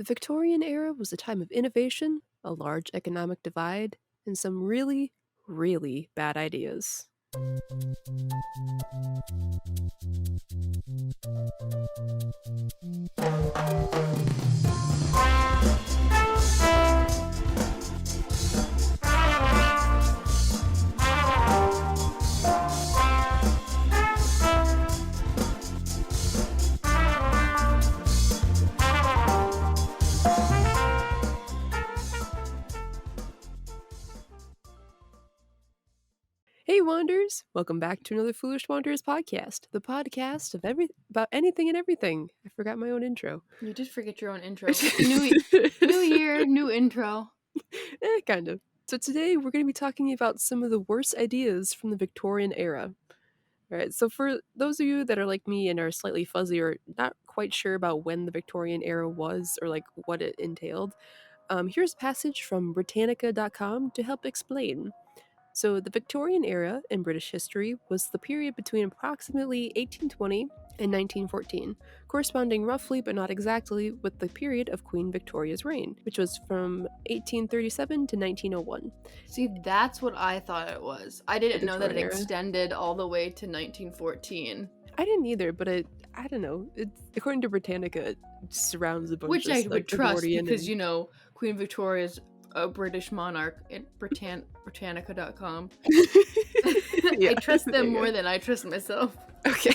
The Victorian era was a time of innovation, a large economic divide, and some really, really bad ideas. Hey Wanderers! Welcome back to another Foolish Wanderers podcast, the podcast of about anything and everything. I forgot my own intro. You did forget your own intro. New year, new intro. Kind of. So today we're going to be talking about some of the worst ideas from the Victorian era. Alright, so for those of you that are like me and are slightly fuzzy or not quite sure about when the Victorian era was or like what it entailed, here's a passage from Britannica.com to help explain. So the Victorian era in British history was the period between approximately 1820 and 1914, corresponding roughly but not exactly with the period of Queen Victoria's reign, which was from 1837 to 1901. See, that's what I thought it was. I didn't know that it Victorian era? extended all the way to 1914. I didn't either, but I don't know. According to Britannica, it surrounds a bunch Which of I like, would trust Edwardian because, and- you know, Queen Victoria's a British monarch at Britannica.com. Yeah, I trust there them you go. more than I trust myself. Okay.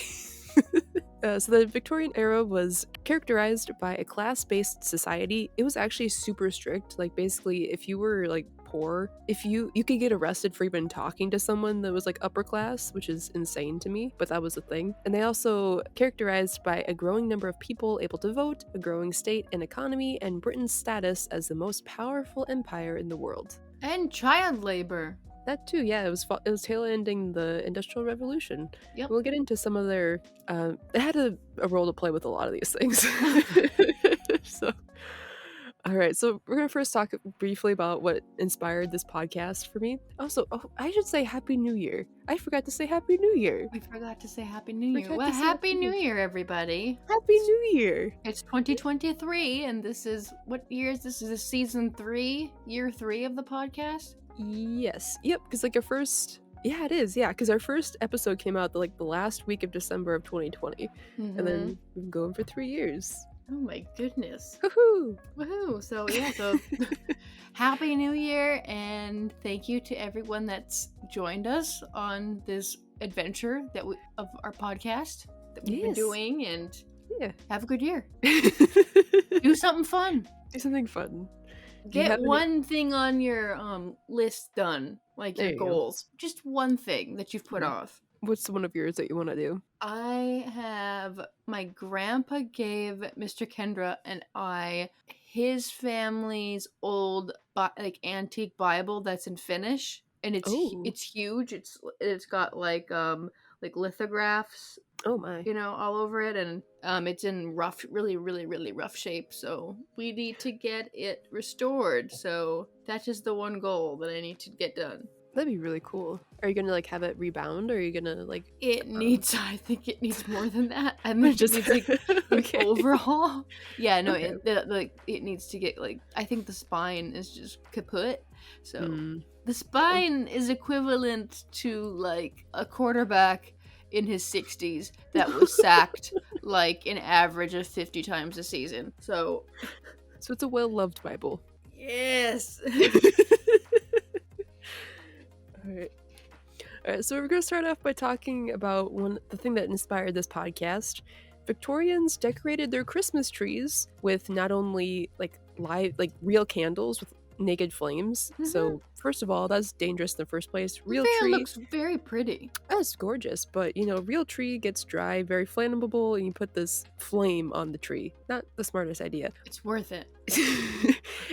So the Victorian era was characterized by a class-based society. It was actually super strict. Like basically, if you were like poor, if you could get arrested for even talking to someone that was like upper class, which is insane to me, but that was a thing. And they also characterized by a growing number of people able to vote, a growing state and economy, and Britain's status as the most powerful empire in the world. And child labor. That too, yeah. It was tail ending the Industrial Revolution. Yep. We'll get into some of their. It had a role to play with a lot of these things. So, all right. So we're gonna first talk briefly about what inspired this podcast for me. Also, I should say Happy New Year. I forgot to say Happy New Year. We forgot to say Happy New Year. Forgot Well, to say Happy Happy New New- Year, everybody. Happy New Year. It's 2023, and this is, what year is this? Is this season 3, year 3 of the podcast? Yes. Yep. Because like our first. Yeah, it is. Yeah, because our first episode came out the last week of December of 2020, and then we've been going for 3 years. Oh my goodness. Woohoo! Woohoo. So yeah, so Happy New Year, and thank you to everyone that's joined us on this adventure of our podcast that we've been Yes. doing, and Yeah. have a good year. Do Do something fun. something fun. Do you Get have any- one thing on your list done, like There your you go. goals. Just one thing that you've put Mhm. off. What's one of yours that you want to do? I have, my grandpa gave Mr. Kendra and I his family's old antique Bible that's in Finnish, and it's Oh. it's huge. It's got like lithographs, Oh my. you know, all over it, and it's in really rough shape. So we need to get it restored. So that is the one goal that I need to get done. That'd be really cool. Are you gonna like have it rebound, or are you gonna like? It needs. I think it needs more than that. I think Just it needs like an okay. overhaul. Yeah, no, Okay. it needs to get like. I think the spine is just kaput. So Mm. the spine is equivalent to like a quarterback in his 60s that was sacked like an average of 50 times a season. So So it's a well-loved Bible. yes. All right, so we're going to start off by talking about the thing that inspired this podcast. Victorians decorated their Christmas trees with not only real candles with naked flames. So first of all, that's dangerous in the first place. Real tree looks very pretty. that's gorgeous, but real tree gets dry, very flammable, and you put this flame on the tree. Not the smartest idea. It's worth it.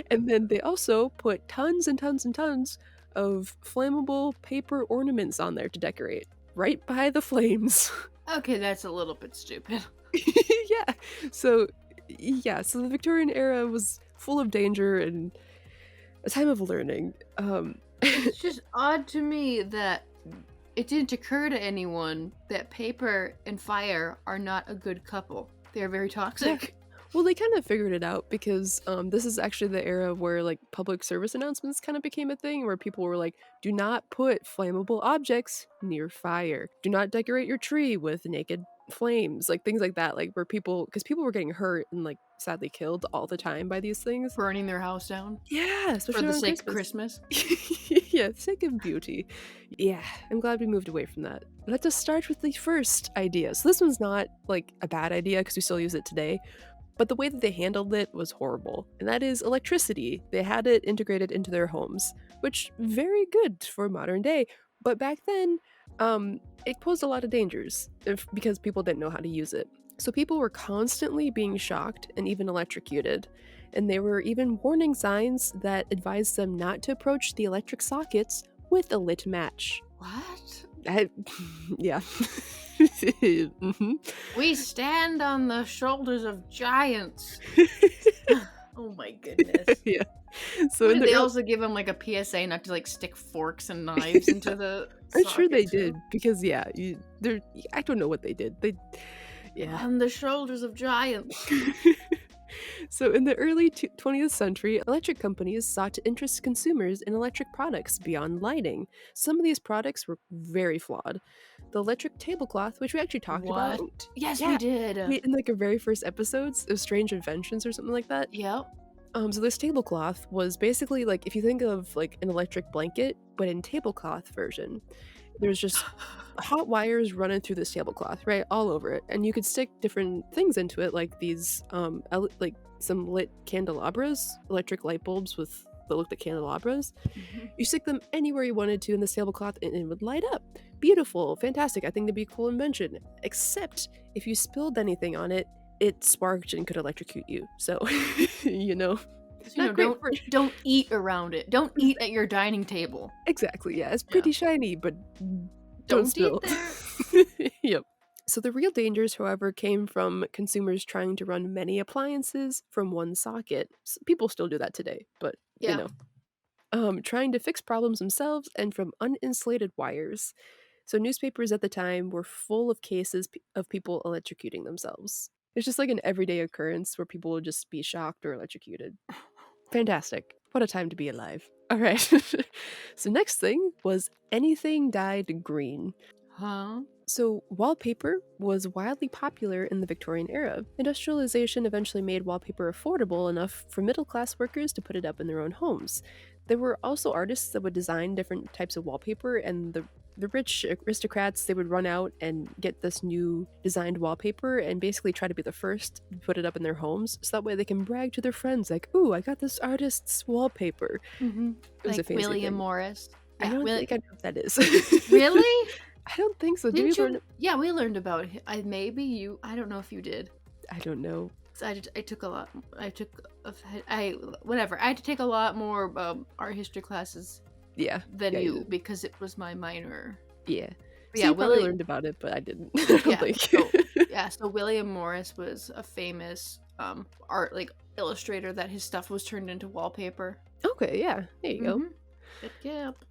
And then they also put tons and tons and tons of flammable paper ornaments on there to decorate right by the flames. Okay, that's a little bit stupid. Yeah. So the Victorian era was full of danger and a time of learning. It's just odd to me that it didn't occur to anyone that paper and fire are not a good couple. They're very toxic. Well, they kind of figured it out because this is actually the era where like public service announcements kind of became a thing where people were like, do not put flammable objects near fire. Do not decorate your tree with naked flames, like things like that, like where people, because people were getting hurt and like sadly killed all the time by these things. Burning their house down Yeah, for especially the around sake of Christmas. Christmas. Yeah, sake of beauty. Yeah, I'm glad we moved away from that. Let's just start with the first idea. So this one's not like a bad idea because we still use it today, but the way that they handled it was horrible, and that is electricity. They had it integrated into their homes, which very good for modern day. But back then, it posed a lot of dangers because people didn't know how to use it. So people were constantly being shocked and even electrocuted, and there were even warning signs that advised them not to approach the electric sockets with a lit match. What? I, yeah. Mhm. We stand on the shoulders of giants. Oh my goodness. Yeah. So What in did the they early, also give them like a PSA not to like stick forks and knives into the I'm sure they socket did too? because yeah, they're. I don't know what they did. They, yeah. On the shoulders of giants. So in the early 20th century, electric companies sought to interest consumers in electric products beyond lighting. Some of these products were very flawed. The electric tablecloth, which we actually talked about, What? Yes, we yeah, did. in like our very first episodes of Strange Inventions or something like that. Yep. So this tablecloth was basically like if you think of like an electric blanket, but in tablecloth version. There's just hot wires running through this tablecloth, right, all over it, and you could stick different things into it, like these, like some lit candelabras, electric light bulbs with that looked like candelabras. Mhm. You stick them anywhere you wanted to in this tablecloth, and it would light up. Beautiful, fantastic. I think that'd be a cool invention. Except if you spilled anything on it, it sparked and could electrocute you. So, you know, So, not great for. don't eat around it. Don't eat at your dining table. Exactly, yeah. It's Yeah. pretty shiny, but don't Don't eat spill. there. Yep. So the real dangers, however, came from consumers trying to run many appliances from one socket. People still do that today, but you Yeah. know, trying to fix problems themselves and from uninsulated wires. So newspapers at the time were full of cases of people electrocuting themselves. It's just like an everyday occurrence where people would just be shocked or electrocuted. Fantastic. What a time to be alive. All right. So next thing was anything dyed green. Huh? So, wallpaper was wildly popular in the Victorian era. Industrialization eventually made wallpaper affordable enough for middle class workers to put it up in their own homes. There were also artists that would design different types of wallpaper, and the rich aristocrats, they would run out and get this new designed wallpaper and basically try to be the first to put it up in their homes so that way they can brag to their friends like, ooh, I got this artist's wallpaper. Mm-hmm. It was a Like fancy William thing. Morris. I Yeah. don't think I know what that is. Really? I don't think so. Did we Didn't learn? you? Yeah, we learned about it. Maybe you. I don't know if you did. I don't know. 'Cause I took a lot. Whatever. I had to take a lot more art history classes Yeah. than Yeah, you you did. because it was my minor. Yeah. But So yeah, you probably Willie. learned about it, but I didn't. I don't Yeah. think. So William Morris was a famous art illustrator that his stuff was turned into wallpaper. Okay, yeah. There you go. Mhm. Good cap.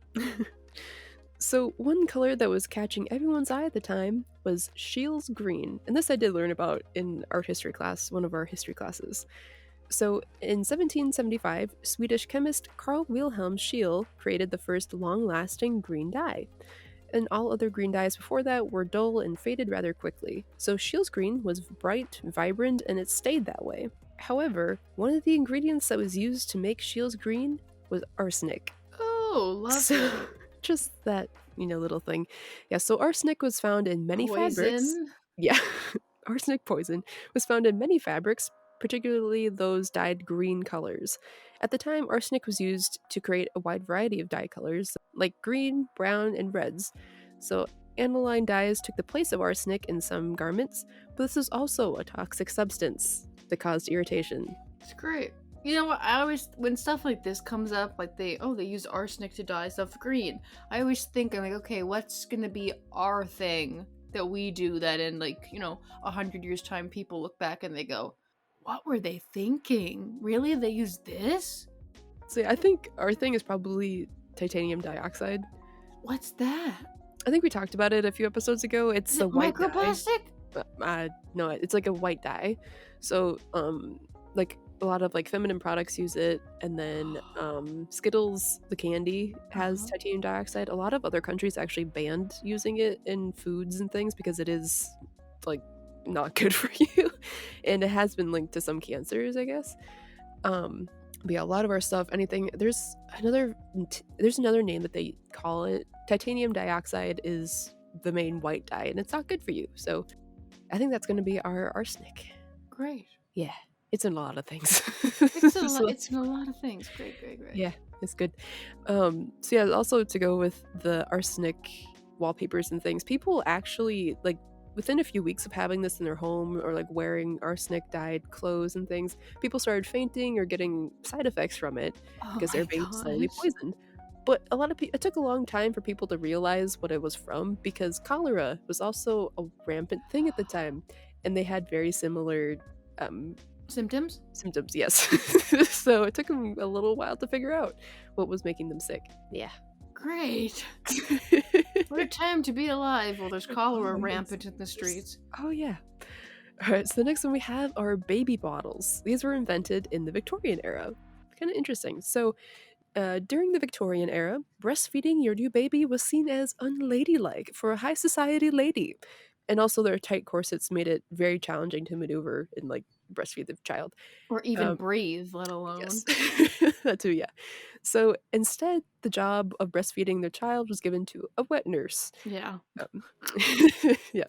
So one color that was catching everyone's eye at the time was Scheele's green. And this I did learn about in art history class, one of our history classes. So in 1775, Swedish chemist Carl Wilhelm Scheele created the first long-lasting green dye. And all other green dyes before that were dull and faded rather quickly. So Scheele's green was bright, vibrant, and it stayed that way. However, one of the ingredients that was used to make Scheele's green was arsenic. Oh, lovely. So just that, little thing. Yeah, so arsenic was found in many fabrics. Poison. Yeah. Arsenic poison was found in many fabrics, particularly those dyed green colors. At the time, arsenic was used to create a wide variety of dye colors, like green, brown, and reds. So aniline dyes took the place of arsenic in some garments, but this is also a toxic substance that caused irritation. It's great. You know what? I always, when stuff like this comes up, like they use arsenic to dye stuff green. I always think, I'm like, okay, what's gonna be our thing that we do that in 100 years time people look back and they go, what were they thinking? Really? They used this? So yeah, I think our thing is probably titanium dioxide. What's that? I think we talked about it a few episodes ago. It's Is the it white dye. microplastic? No, it's like a white dye. So, like a lot of like feminine products use it, and then Skittles, the candy, has Uh-huh. titanium dioxide. A lot of other countries actually banned using it in foods and things because it is like not good for you, and it has been linked to some cancers, I guess. Um, but yeah, a lot of our stuff, anything there's another name that they call it. Titanium dioxide is the main white dye, and it's not good for you. So I think that's gonna be our arsenic. Great. Yeah, it's in a lot of things. So It's in a lot of things. Great, great, great. yeah, it's good. So yeah, also to go with the arsenic wallpapers and things, people actually like within a few weeks of having this in their home or like wearing arsenic dyed clothes and things, people started fainting or getting side effects from it Oh because they're my being slowly gosh. poisoned. But a lot of people, it took a long time for people to realize what it was from because cholera was also a rampant thing at the time, and they had very similar um, Symptoms? symptoms, yes. So it took them a little while to figure out what was making them sick. Yeah. Great. What a time to be alive while there's cholera Oh, yes. rampant in the Yes. streets. Oh, yeah. Alright, so the next one we have are baby bottles. These were invented in the Victorian era. Kind of interesting. So, during the Victorian era, breastfeeding your new baby was seen as unladylike for a high society lady. And also, their tight corsets made it very challenging to maneuver and like breastfeed the child. Or even Um, breathe, let yes, alone. that too, yeah. So instead, the job of breastfeeding their child was given to a wet nurse. Yeah. Um, yeah.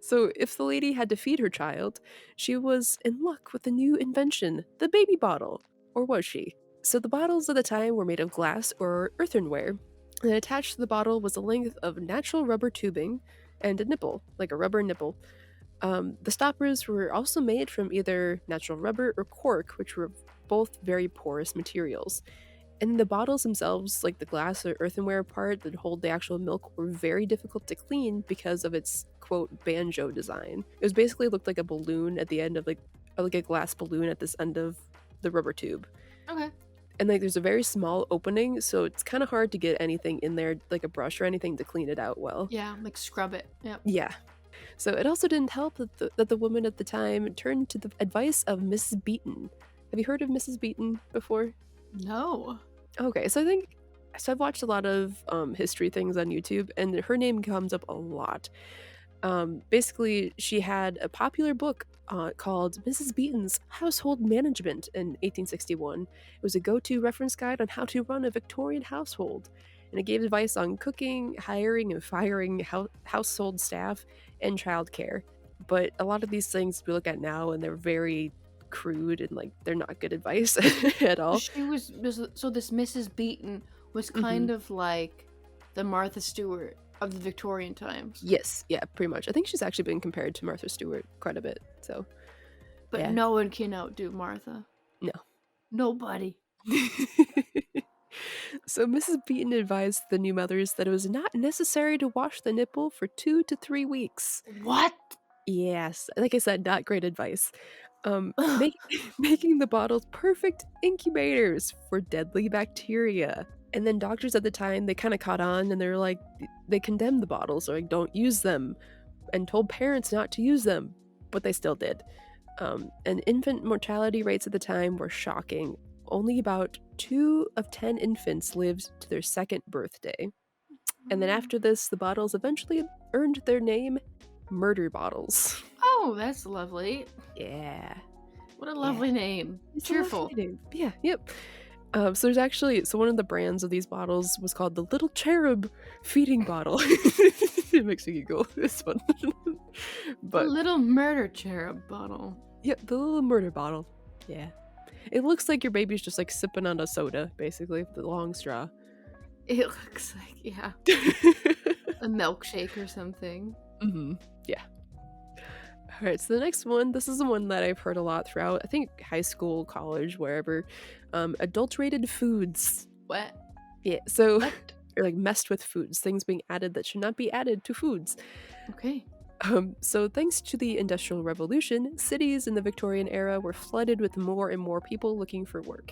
So if the lady had to feed her child, she was in luck with the new invention, the baby bottle. Or was she? So the bottles at the time were made of glass or earthenware, and attached to the bottle was a length of natural rubber tubing and a nipple, like a rubber nipple. The stoppers were also made from either natural rubber or cork, which were both very porous materials. And the bottles themselves, like the glass or earthenware part that hold the actual milk, were very difficult to clean because of its quote banjo design. It was basically looked like a balloon at the end of like a glass balloon at this end of the rubber tube. Okay. And like there's a very small opening, so it's kind of hard to get anything in there, like a brush or anything, to clean it out well. Yeah, like scrub it. Yep. Yeah. So it also didn't help that the woman at the time turned to the advice of Mrs. Beeton. Have you heard of Mrs. Beeton before? No. Okay, so I've watched a lot of history things on YouTube, and her name comes up a lot. Basically, she had a popular book called Mrs. Beeton's Household Management in 1861. It was a go-to reference guide on how to run a Victorian household, and it gave advice on cooking, hiring, and firing household staff, and childcare. But a lot of these things we look at now, and they're very crude and like they're not good advice at So all. so this Mrs. Beaton was Hmm. kind of like the Martha Stewart of the Victorian times. Yes, yeah, pretty much. I think she's actually been compared to Martha Stewart quite a bit. So, But yeah, no one can outdo Martha. no. Nobody. So, Mrs. Beaton advised the new mothers that it was not necessary to wash the nipple for 2 to 3 weeks. What? Yes, like I said, not great advice. Ugh. Make, making the bottles perfect incubators for deadly bacteria. And then doctors at the time, they kind of caught on and they're like, they condemned the bottles, or like, don't use them, and told parents not to use them, but they still did. And infant mortality rates at the time were shocking. Only about 2 of 10 infants lived to their second birthday. And then after this, the bottles eventually earned their name murder bottles. Oh, that's lovely. Yeah, What a yeah. lovely name. It's a lovely Cheerful. name. Yeah, yep. So one of the brands of these bottles was called the Little Cherub Feeding Bottle. It makes me giggle. It's fun. The But little murder cherub bottle. yeah, the little murder bottle. Yeah. It looks like your baby's just like sipping on a soda, basically, with the long straw. It looks like, yeah, a milkshake or something. Hmm. Yeah. All right, so the next one, this is the one that I've heard a lot throughout, I think high school, college, wherever. Adulterated foods. What? Yeah, so What? or like messed with foods, things being added that should not be added to foods. Okay. So thanks to the Industrial Revolution, cities in the Victorian era were flooded with more and more people looking for work.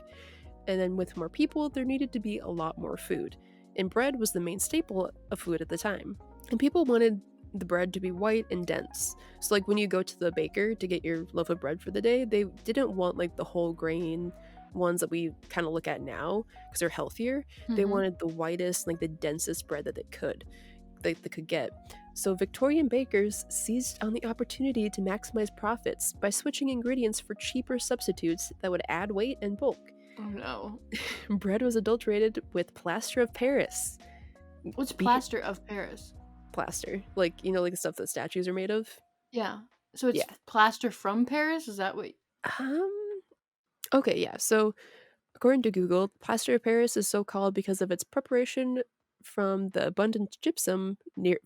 And then with more people, there needed to be a lot more food. And bread was the main staple of food at the time. And people wanted the bread to be white and dense. So like when you go to the baker to get your loaf of bread for the day, they didn't want like the whole grain ones that we kind of look at now because they're healthier. They Mm-hmm. wanted the whitest, like the densest bread that they could get. So Victorian bakers seized on the opportunity to maximize profits by switching ingredients for cheaper substitutes that would add weight and bulk. Oh no. Bread was adulterated with plaster of Paris. What's Beet plaster of Paris? plaster, like like the stuff that statues are made of. Yeah. So it's Yeah. plaster from Paris? Is that what? Um. Okay. Yeah. So according to Google, plaster of Paris is so called because of its preparation from the abundant gypsum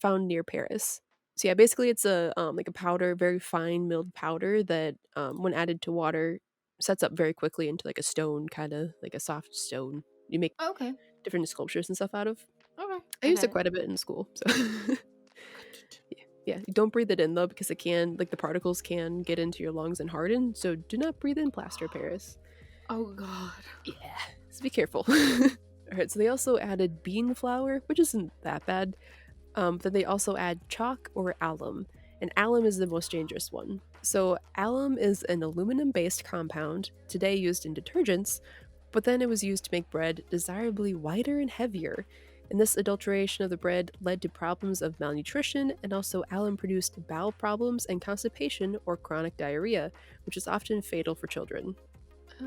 found near Paris. So yeah, basically it's a like a powder, very fine milled powder that when added to water sets up very quickly into like a stone, kind of like a soft stone. You make Okay. different sculptures and stuff out of. Okay. I I used got it it. quite a bit in school. So yeah, yeah. Don't breathe it in though because it can like the particles can get into your lungs and harden. So do not breathe in plaster of Paris. Oh god. Yeah, so be careful. All right, so they also added bean flour, which isn't that bad. Then they also add chalk or alum, and alum is the most dangerous one. So alum is an aluminum-based compound today used in detergents, but then it was used to make bread desirably whiter and heavier. And this adulteration of the bread led to problems of malnutrition, and also alum produced bowel problems and constipation or chronic diarrhea, which is often fatal for children. They'd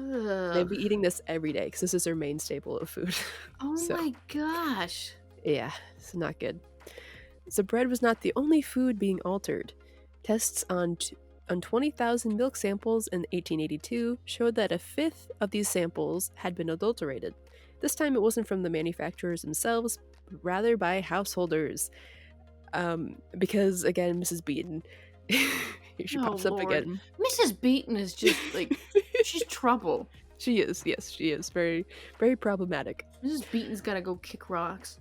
Ugh. be eating this every day because this is their main staple of food. Oh So, my gosh. yeah, it's not good. So, bread was not the only food being altered. Tests on 20,000 milk samples in 1882 showed that a fifth of these samples had been adulterated. This time it wasn't from the manufacturers themselves, but rather by householders. Because, again, Mrs. Beaton, here she Oh pops up lord. again. Mrs. Beaton is just like she's trouble. She is, yes, she is. Very, very problematic. Mrs. Beaton's gotta go kick rocks.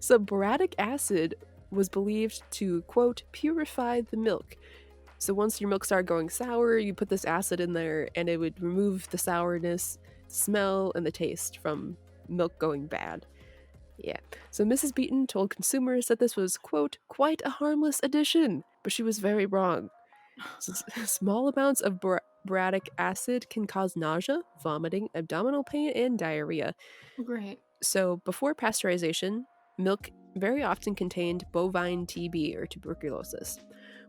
So, boracic acid was believed to, quote, purify the milk. So, once your milk started going sour, you put this acid in there and it would remove the sourness, smell, and the taste from milk going bad. Yeah. So, Mrs. Beaton told consumers that this was, quote, quite a harmless addition, but she was very wrong. Small amounts of boracic acid can cause nausea, vomiting, abdominal pain, and diarrhea. Great. So, before pasteurization, milk very often contained bovine TB or tuberculosis,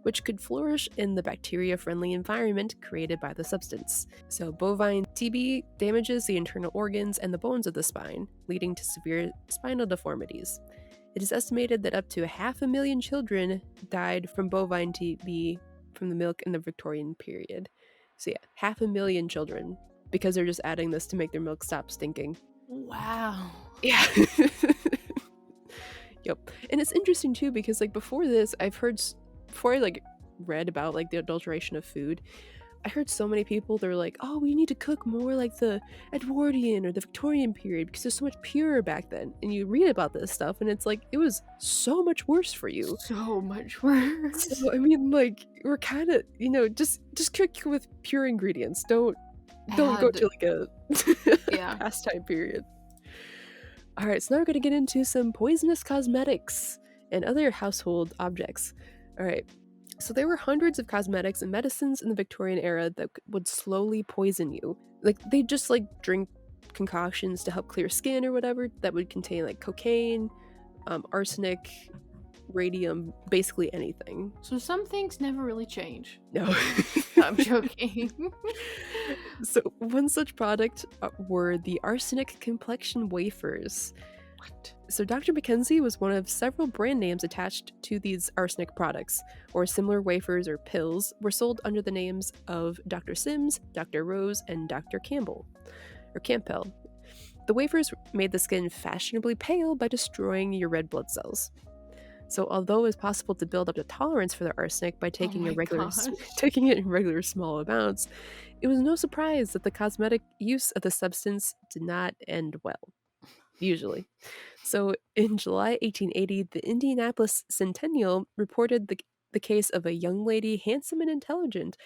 which could flourish in the bacteria friendly environment created by the substance. So, bovine TB damages the internal organs and the bones of the spine, leading to severe spinal deformities. It is estimated that up to 500,000 children died from bovine TB from the milk in the Victorian period. So, yeah, 500,000 children because they're just adding this to make their milk stop stinking. Wow. Yeah. Yep. And it's interesting too because like before this, before I like read about like the adulteration of food, I heard so many people they're like, "Oh, we need to cook more like the Edwardian or the Victorian period because it's so much purer back then." And you read about this stuff and it's like it was so much worse for you. So much worse. So I mean like we're kind of, just cook with pure ingredients. Don't go Add to like a yeah. past time period. All right, so now we're going to get into some poisonous cosmetics and other household objects. All right, so there were hundreds of cosmetics and medicines in the Victorian era that would slowly poison you. Like they just like drink concoctions to help clear skin or whatever that would contain like cocaine, arsenic, radium, basically anything. So some things never really change. No. I'm joking. So one such product were the arsenic complexion wafers. What? So Dr. Mackenzie was one of several brand names attached to these arsenic products, or similar wafers or pills were sold under the names of Dr. Sims, Dr. Rose, and Dr. Campbell, or Campbell. The wafers made the skin fashionably pale by destroying your red blood cells. So although it was possible to build up a tolerance for the arsenic by Oh my gosh. taking it in regular small amounts, it was no surprise that the cosmetic use of the substance did not end well, usually. So in July 1880, the Indianapolis Centennial reported the case of a young lady, handsome and intelligent,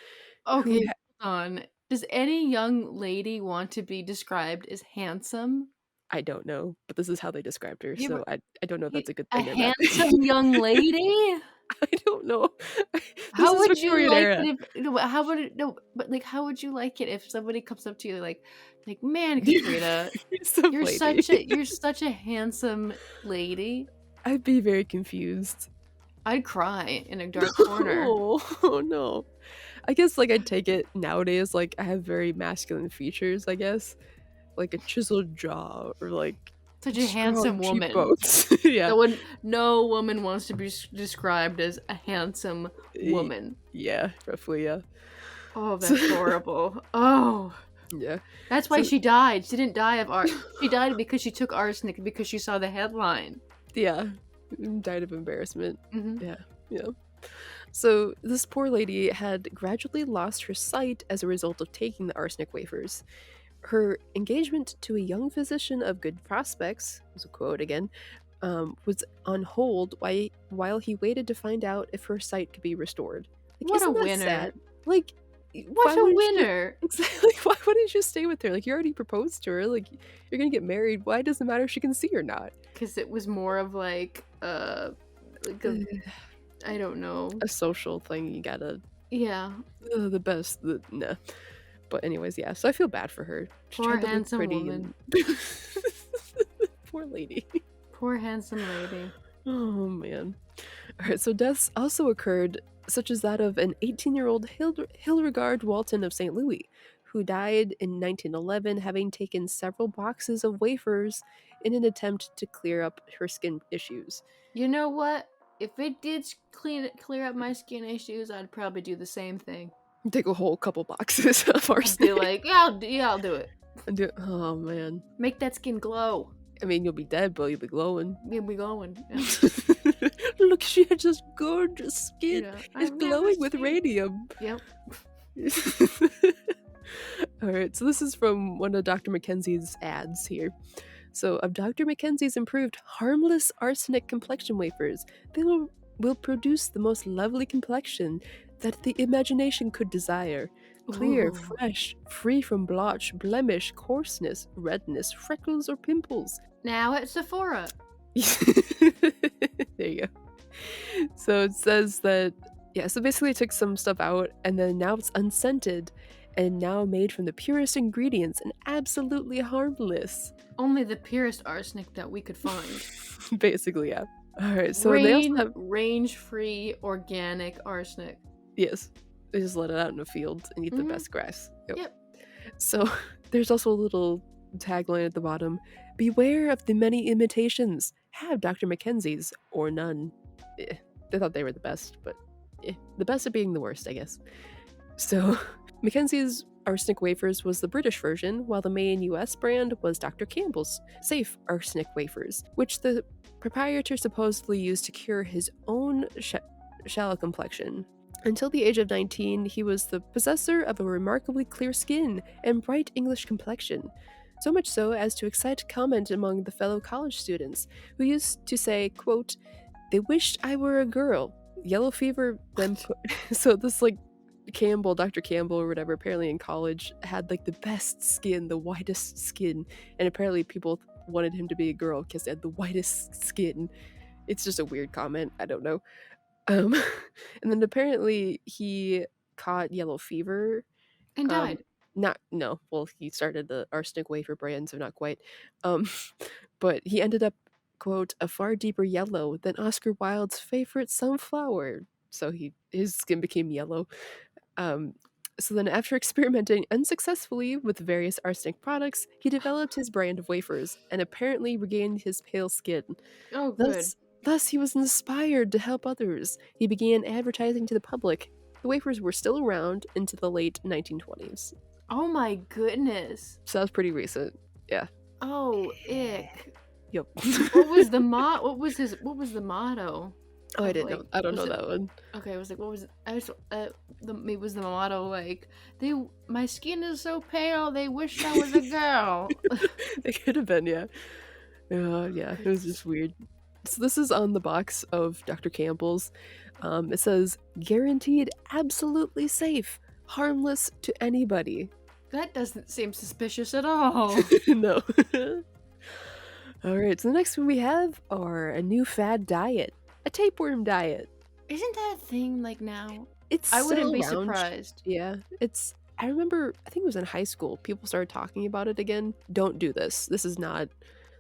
who Okay, hold on. Does any young lady want to be described as handsome? I don't know, but this is how they described her, You so were I don't know if you that's a good a thing or not. handsome young lady? I don't know. This How is would you Victorian like era. it if no, how would it no, but, like, how would you like it if somebody comes up to you like, "Man, Katrina, Some lady. you're such a handsome lady." I'd be very confused. I'd cry in a dark corner. Oh, no. I guess, like, I'd take it nowadays, like, I have very masculine features, I guess, like a chiseled jaw or, like, Such a strong handsome woman. cheekbones. Yeah. No woman wants to be described as a handsome Y woman. yeah, roughly, yeah. Oh, So that's horrible. Oh, yeah. that's why So she died. She didn't die of she died because she took arsenic because she saw the headline. yeah, died of embarrassment. Mhm. Yeah, yeah. So this poor lady had gradually lost her sight as a result of taking the arsenic wafers. Her engagement to a young physician of good prospects, was a quote again, was on hold while he waited to find out if her sight could be restored. Like, What a isn't that sad? winner. Like, What why a wouldn't you winner. exactly? Why wouldn't you stay with her? Like, you already proposed to her. Like, you're gonna get married. Why does it matter if she can see or not? 'Cause it was more of like a I don't know. A social thing. You gotta Yeah. the best. Nah. But anyways, yeah. So I feel bad for her. She Poor tried to look handsome pretty woman. and poor lady. Poor handsome lady. Oh man. All right. So deaths also occurred, such as that of an 18-year-old Hilregard Walton of St. Louis, who died in 1911, having taken several boxes of wafers in an attempt to clear up her skin issues. You know what? If it did clear up my skin issues, I'd probably do the same thing. Take a whole couple boxes of I'd be arsenic like, yeah, I'll do it. and do. Oh man. Make that skin glow. I mean, you'll be dead, but you'll be glowing. Get me going. Yeah. Look, she had just gorgeous skin. Yeah. It's I've never glowing with seen. radium. Yep. All right, so this is from one of Dr. Mackenzie's ads here. So, of Dr. Mackenzie's improved harmless arsenic complexion wafers, they will produce the most lovely complexion that the imagination could desire. Clear, Ooh. fresh, free from blotch, blemish, coarseness, redness, freckles, or pimples. Now at Sephora. There you go. So it says that, yeah, so basically it took some stuff out and then now it's unscented and now made from the purest ingredients and absolutely harmless. Only the purest arsenic that we could find. Basically, yeah. All right, so they also have, Range-free organic arsenic. yes, they just let it out in a field and eat the Mhm. best grass. Yep. Yep. So there's also a little tagline at the bottom: "Beware of the many imitations. Have Dr. Mackenzie's or none." Eh, they thought they were the best, but the best at being the worst, I guess. So Mackenzie's arsenic wafers was the British version, while the main US brand was Dr. Campbell's safe arsenic wafers, which the proprietor supposedly used to cure his own shallow complexion. Until the age of 19, he was the possessor of a remarkably clear skin and bright English complexion, so much so as to excite comment among the fellow college students, who used to say, quote, "They wished I were a girl." Yellow fever then put so this like Dr. Campbell or whatever, apparently in college had like the best skin, the whitest skin, and apparently people wanted him to be a girl because they had the whitest skin. It's just a weird comment. I don't know. Um, and then apparently he caught yellow fever. And Um, died. not no, well, he started the arsenic wafer brand, so not quite. Um, but he ended up, quote, "a far deeper yellow than Oscar Wilde's favorite sunflower." So his skin became yellow. Um, so then, after experimenting unsuccessfully with various arsenic products, he developed his brand of wafers and apparently regained his pale skin. Oh, good. Thus, he was inspired to help others. He began advertising to the public. The wafers were still around into the late 1920s. Oh my goodness. So that was pretty recent. Yeah. Oh, ick. Yep. What was the what was the motto? Oh, I Of didn't know. I don't was know it that one. okay, I was like, what was it? I was maybe was the motto like my skin is so pale, they wish I was a girl. It could have been, yeah. Yeah, it was just weird. So this is on the box of Dr. Campbell's. It says, "Guaranteed absolutely safe, harmless to anybody." That doesn't seem suspicious at all. No. All right, so the next one we have are a new fad diet, a tapeworm diet. Isn't that a thing like now? It's I wouldn't still be around. surprised. Yeah, it's. I remember. I think it was in high school. People started talking about it again. Don't do this. This is not.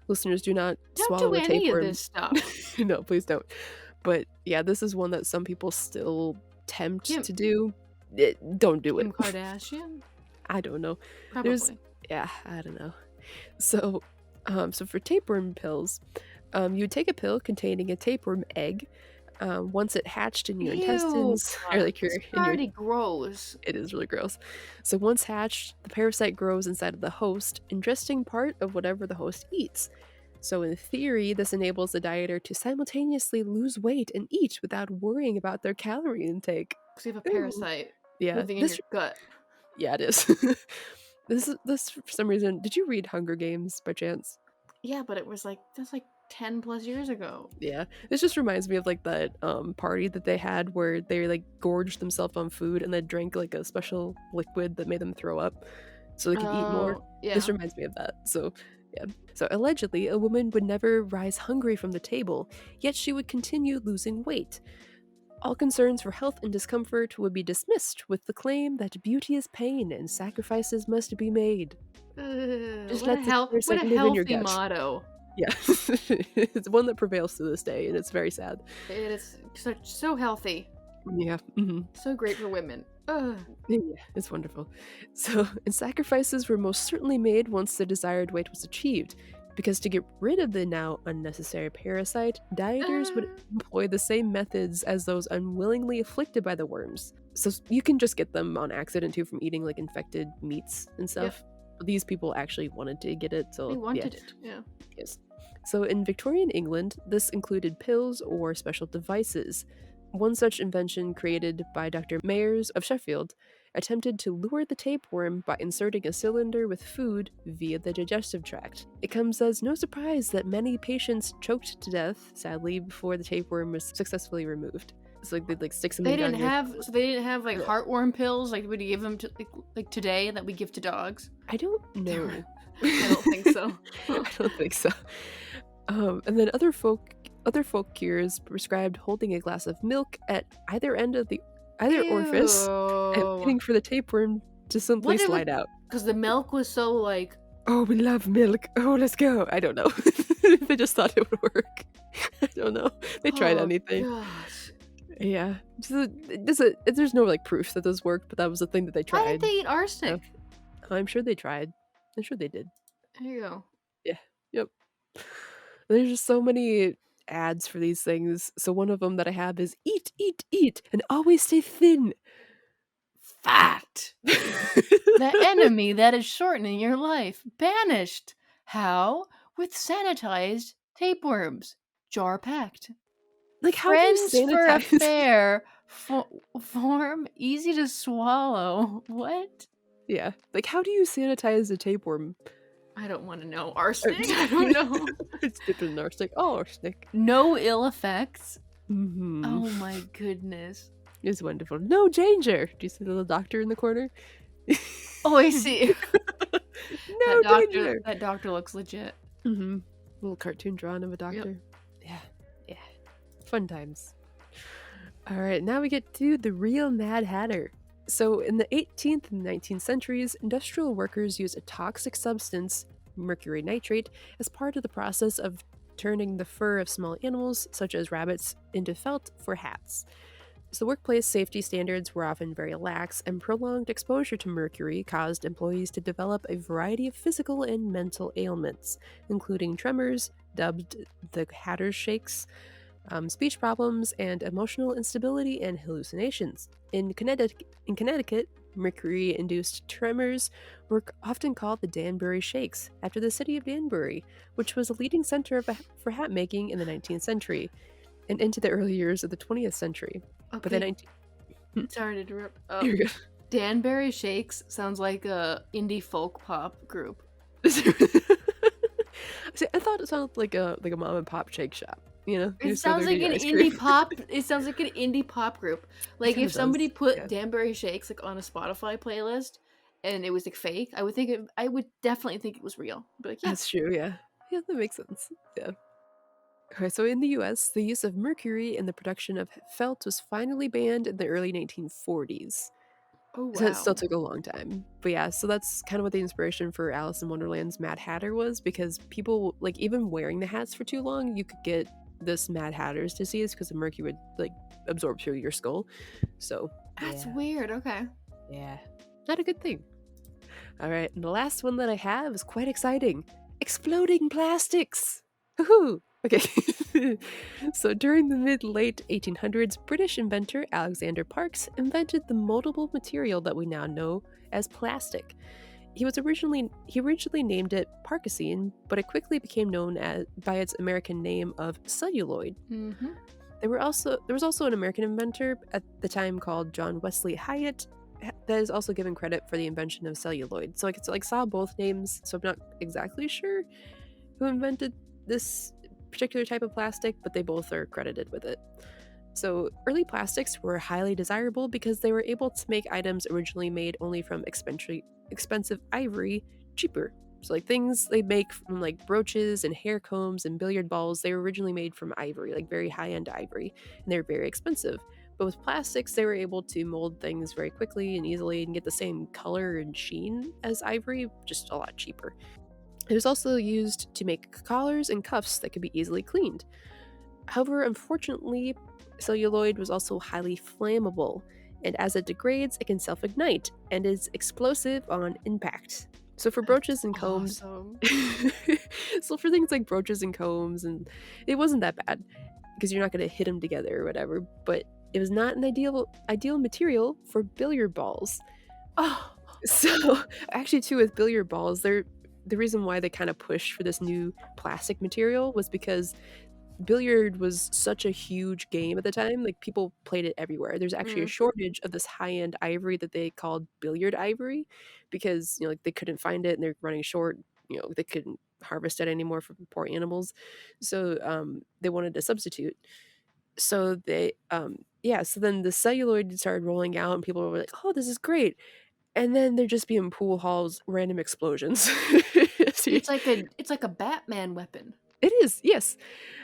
Listeners, do not Don't do swallow a any of tapeworm. this stuff. No, please don't. But yeah, this is one that some people still tempt Kim to do. Don't do it. Kim Kardashian? I don't know. There's. Probably. Yeah, I don't know. So, so for tapeworm pills, you would take a pill containing a tapeworm egg. Once it hatched in your Ew. intestines, or like your It's in your, already gross. it is really gross. So once hatched, the parasite grows inside of the host, ingesting part of whatever the host eats. So in theory, this enables the dieter to simultaneously lose weight and eat without worrying about their calorie intake. Because you have a Ooh. parasite Yeah, living in this your gut. yeah, it is. This for some reason. Did you read Hunger Games by chance? Yeah, but it was like, that's like 10 plus years ago. Yeah. This just reminds me of like that party that they had where they like gorged themselves on food and then drank like a special liquid that made them throw up so they could eat more. Oh, This yeah. reminds me of that. So yeah. So allegedly a woman would never rise hungry from the table, yet she would continue losing weight. All concerns for health and discomfort would be dismissed with the claim that beauty is pain and sacrifices must be made. Just let the What parasite a live in your healthy gut. motto. Yeah. It's one that prevails to this day, and it's very sad. It is so healthy. Yeah. So great for women. Ugh. Yeah, it's wonderful. So, and sacrifices were most certainly made once the desired weight was achieved, because to get rid of the now unnecessary parasite, dieters would employ the same methods as those unwillingly afflicted by the worms. So you can just get them on accident too from eating like infected meats and stuff. But these people actually wanted to get it, so They yeah. wanted it. Yeah. Yes. So in Victorian England, this included pills or special devices. One such invention, created by Dr. Mayers of Sheffield, attempted to lure the tapeworm by inserting a cylinder with food via the digestive tract. It comes as no surprise that many patients choked to death, sadly, before the tapeworm was successfully removed. So like they'd like stick something down your They didn't have like Yeah. heartworm pills like we give them to like today that we give to dogs. I don't know. I don't think so. I don't think so. And then other folk cures prescribed holding a glass of milk at either end of either orifice and Ew. waiting for the tapeworm to simply What it slide out. Because the milk was so like. Oh, we love milk. Oh, let's go. I don't know. They just thought it would work. I don't know. They tried Oh anything. gosh. Yeah. There's no like proof that this worked, but that was the thing that they Why tried. did they eat arsenic? I'm sure they tried. I'm sure they did. There you go. Yeah. Yep. There's just so many ads for these things. So one of them that I have is eat, eat, eat, and always stay thin. Fat. The enemy that is shortening your life. Banished. How? With sanitized tapeworms. Jar packed. Like, how do you Friends for a sanitize? fair. Form easy to swallow. What? Yeah. Like, how do you sanitize a tapeworm? I don't want to know. Arsenic? I don't know. It's dipped in arsenic. Oh, arsenic. No ill effects. Mm-hmm. Oh my goodness. It's wonderful. No danger. Do you see the little doctor in the corner? Oh, I see. No danger. That doctor looks legit. Mm-hmm. Little cartoon drawing of a doctor. Yeah. Yeah. Fun times. All right, now we get to the real Mad Hatter. So, in the 18th and 19th centuries, industrial workers used a toxic substance, mercury nitrate, as part of the process of turning the fur of small animals, such as rabbits, into felt for hats. So, workplace safety standards were often very lax, and prolonged exposure to mercury caused employees to develop a variety of physical and mental ailments, including tremors, dubbed the Hatter's shakes, speech problems, and emotional instability and hallucinations. In Connecticut, mercury-induced tremors were often called the Danbury Shakes, after the city of Danbury, which was a leading center for hat making in the 19th century and into the early years of the 20th century. Okay. But the 19th... Sorry to interrupt. Here we go. Danbury Shakes sounds like a indie folk pop group. See, I thought it sounded like a mom and pop shake shop. You know, It sounds like an indie pop. It sounds like an indie pop group. Like kinda if somebody does, put yeah. Danbury Shakes like on a Spotify playlist and it was like fake, I would definitely think it was real. But like, yeah, That's true, yeah. Yeah, that makes sense. Yeah. Okay, so in the US, the use of mercury in the production of felt was finally banned in the early 1940s. Oh So it still wow. took a long time. But yeah, so that's kind of what the inspiration for Alice in Wonderland's Mad Hatter was, because people, like, even wearing the hats for too long, you could get this Mad Hatter's disease because the mercury would, like, absorb through your skull. So, That's yeah. weird. Okay. Yeah. Not a good thing. All right, and the last one that I have is quite exciting. Exploding plastics! Woohoo! Okay. So during the mid-late 1800s, British inventor Alexander Parkes invented the moldable material that we now know as plastic. He originally named it Parkesine, but it quickly became known by its American name of celluloid. Mm-hmm. There was also an American inventor at the time called John Wesley Hyatt that is also given credit for the invention of celluloid. So it's like saw both names, so I'm not exactly sure who invented this particular type of plastic, but they both are credited with it. So early plastics were highly desirable because they were able to make items originally made only from expensive ivory cheaper. So like things they make from like brooches and hair combs and billiard balls, they were originally made from ivory, like very high-end ivory, and they're very expensive. But with plastics, they were able to mold things very quickly and easily and get the same color and sheen as ivory, just a lot cheaper. It was also used to make collars and cuffs that could be easily cleaned. However, unfortunately, celluloid was also highly flammable, and as it degrades, it can self ignite and is explosive on impact. So, for That's brooches and combs, awesome. so for things like brooches and combs, and it wasn't that bad because you're not going to hit them together or whatever, but it was not an ideal material for billiard balls. Oh. So, actually, too, with billiard balls, the reason why they kind of pushed for this new plastic material was because billiard was such a huge game at the time. Like people played it everywhere. There's actually a Mm. shortage of this high-end ivory that they called billiard ivory because like they couldn't find it and they're running short. They couldn't harvest it anymore from poor animals, so they wanted a substitute. So so then the celluloid started rolling out and people were like, "Oh, this is great." And then there'd just be in pool halls random explosions. So It's like a Batman weapon. it is, yes.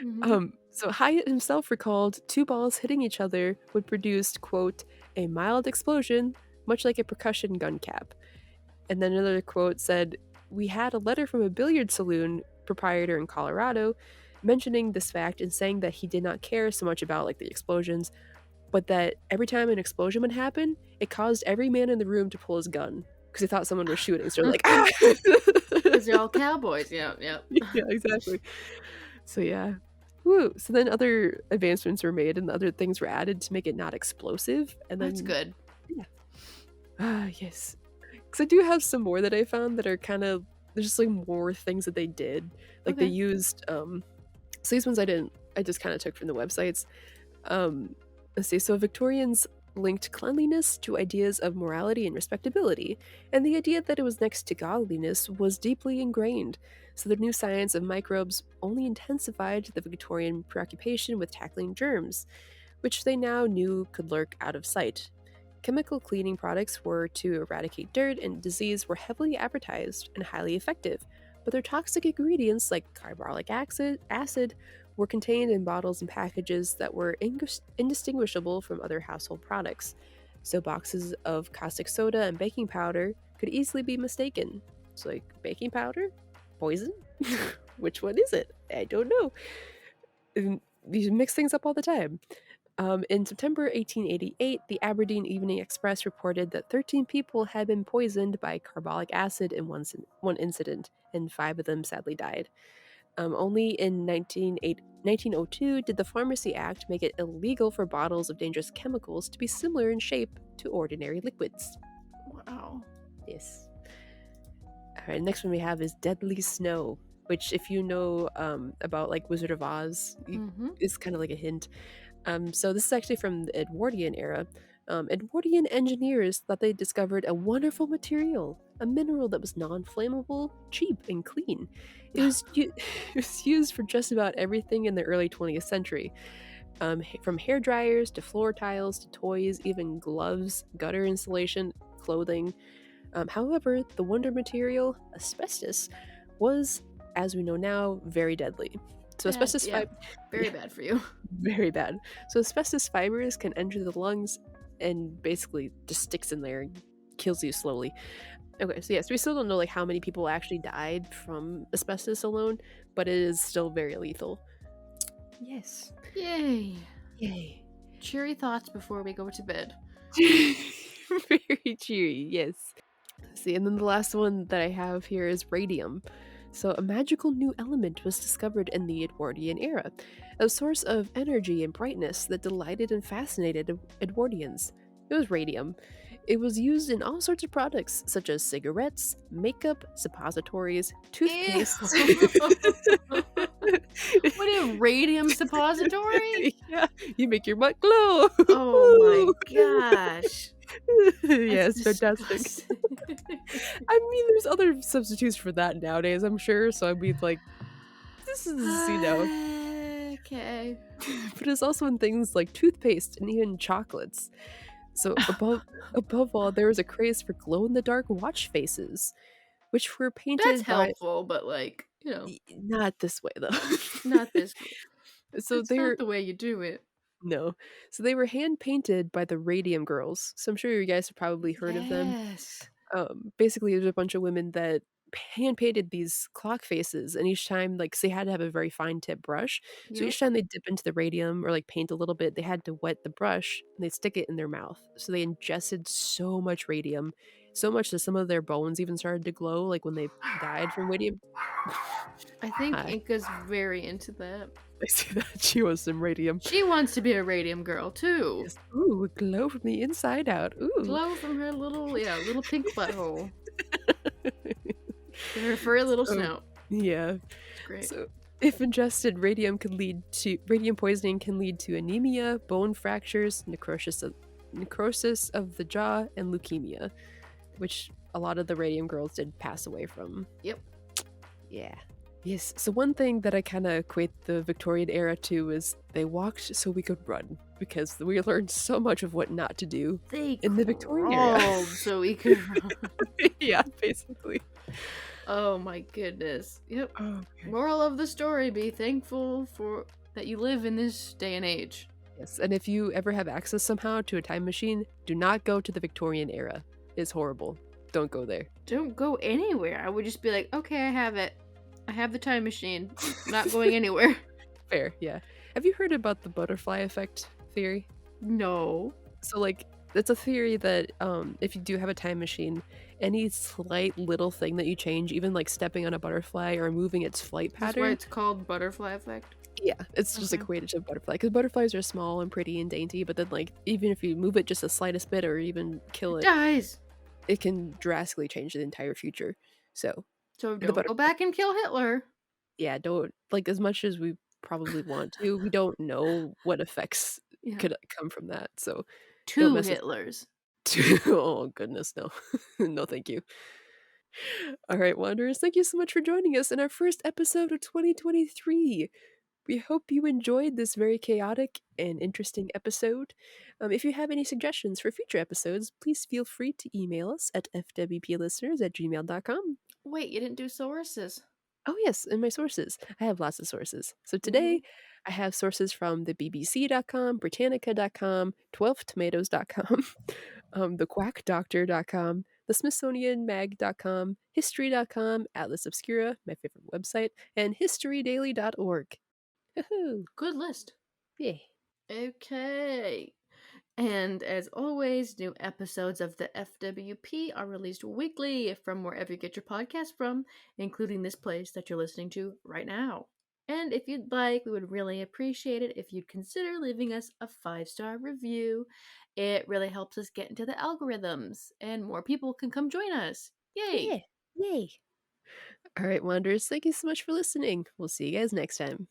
Mm-hmm. So Hyatt himself recalled two balls hitting each other would produce, quote, a mild explosion, much like a percussion gun cap. And then another quote said, we had a letter from a billiard saloon proprietor in Colorado mentioning this fact and saying that he did not care so much about like the explosions, but that every time an explosion would happen, it caused every man in the room to pull his gun because they thought someone was shooting. So they're like, ah! Because they're all cowboys. Yep, yep. Yeah, exactly. So yeah. Woo. So then other advancements were made and other things were added to make it not explosive. And That's then good. yeah. Yes. Because I do have some more that I found that are kind of there's just like more things that they did. Like they Okay. used so these ones I just kind of took from the websites. Let's see. So Victorians linked cleanliness to ideas of morality and respectability, and the idea that it was next to godliness was deeply ingrained. So the new science of microbes only intensified the Victorian preoccupation with tackling germs, which they now knew could lurk out of sight. Chemical cleaning products were to eradicate dirt and disease were heavily advertised and highly effective, but their toxic ingredients like carbolic acid were contained in bottles and packages that were indistinguishable from other household products. So boxes of caustic soda and baking powder could easily be mistaken. So like baking powder? Poison? Which one is it? I don't know. And these mix things up all the time. In September 1888, the Aberdeen Evening Express reported that 13 people had been poisoned by carbolic acid in one incident, and 5 of them sadly died. Only in 1902 did the Pharmacy Act make it illegal for bottles of dangerous chemicals to be similar in shape to ordinary liquids. Wow. Yes. All right, next one we have is Deadly Snow, which, if you know about like Wizard of Oz, Mm-hmm. is kind of like a hint. So this is actually from the Edwardian era. Edwardian engineers thought they discovered a wonderful material, a mineral that was non-flammable, cheap, and clean. It was used for just about everything in the early 20th century, from hair dryers to floor tiles to toys, even gloves, gutter insulation, clothing. However, the wonder material, asbestos, was as we know now, very deadly. So Bad, asbestos yeah, fiber, very yeah, bad for you. very bad. So asbestos fibers can enter the lungs and basically just sticks in there and kills you slowly. Okay, so yes, we still don't know like how many people actually died from asbestos alone, but it is still very lethal. Yes. Yay! Yay. Cheery thoughts before we go to bed. Very cheery, yes. See, and then the last one that I have here is radium. So, a magical new element was discovered in the Edwardian era, a source of energy and brightness that delighted and fascinated Edwardians. It was radium. It was used in all sorts of products, such as cigarettes, makeup, suppositories, Ew! toothpaste. What a radium suppository? Yeah, you make your butt glow. Oh my gosh. Yeah, That's it's fantastic. disgusting. I mean, there's other substitutes for that nowadays, I'm sure. So I'd be like, this is, Okay. but it's also in things like toothpaste and even chocolates. So above all, there was a craze for glow in the dark watch faces, which were That's painted by helpful, but not this way though. not this way. So That's not they're the way you do it. no, so they were hand painted by the Radium Girls. So I'm sure you guys have probably heard of them. Yes. Basically, there's a bunch of women that hand painted these clock faces, and each time, like, 'cause they had to have a very fine tip brush, so Yep. each time they dip into the radium or like paint a little bit, they had to wet the brush and they'd stick it in their mouth. So they ingested so much radium, so much that some of their bones even started to glow, like when they died from radium. I think Hi, Inka's very into that. I see that she was some radium. She wants to be a radium girl too. Yes. Ooh, glow from the inside out. Ooh. Glow from her little pink butthole. And her furry little So, snout. yeah. It's great. So, if ingested, radium poisoning can lead to anemia, bone fractures, necrosis of the jaw, and leukemia, which a lot of the radium girls did pass away from. Yep. Yeah. Yes. So one thing that I kind of equate the Victorian era to is they walked so we could run because we learned so much of what not to do They in the Victorian era. crawled so we could run. Yeah, basically. Oh my goodness. Yep. Okay. Moral of the story, be thankful for that you live in this day and age. Yes, and if you ever have access somehow to a time machine, do not go to the Victorian era. It's horrible. Don't go there. Don't go anywhere. I would just be like, okay, I have it. I have the time machine. Not going anywhere. Fair, yeah. Have you heard about the butterfly effect theory? No. So, like, it's a theory that if you do have a time machine, any slight little thing that you change, even like stepping on a butterfly or moving its flight That's why pattern, it's called butterfly effect. yeah, it's just Okay. equated to a butterfly. Because butterflies are small and pretty and dainty, but then, like, even if you move it just the slightest bit or even kill It it, dies. it can drastically change the entire future. So, So the don't go butterfly, back and kill Hitler. yeah, don't, like, as much as we probably want to, we don't know what effects Yeah. could come from that. So, don't Two mess with Hitlers. oh goodness, no. No, thank you. All right, Wanderers, thank you so much for joining us in our first episode of 2023. We hope you enjoyed this very chaotic and interesting episode. If you have any suggestions for future episodes, please feel free to email us at fwplisteners@gmail.com. Wait, you didn't do sources. Oh, yes, and my sources. I have lots of sources. So Mm-hmm. today, I have sources from the BBC.com, Britannica.com, 12tomatoes.com, thequackdoctor.com, the Smithsonianmag.com, History.com, Atlas Obscura, my favorite website, and historydaily.org. Woohoo! Good list. Yay. Okay. And as always, new episodes of the FWP are released weekly from wherever you get your podcast from, including this place that you're listening to right now. And if you'd like, we would really appreciate it if you'd consider leaving us a 5-star review. It really helps us get into the algorithms, and more people can come join us. Yay! Yeah. Yay. All right, Wanderers, thank you so much for listening. We'll see you guys next time.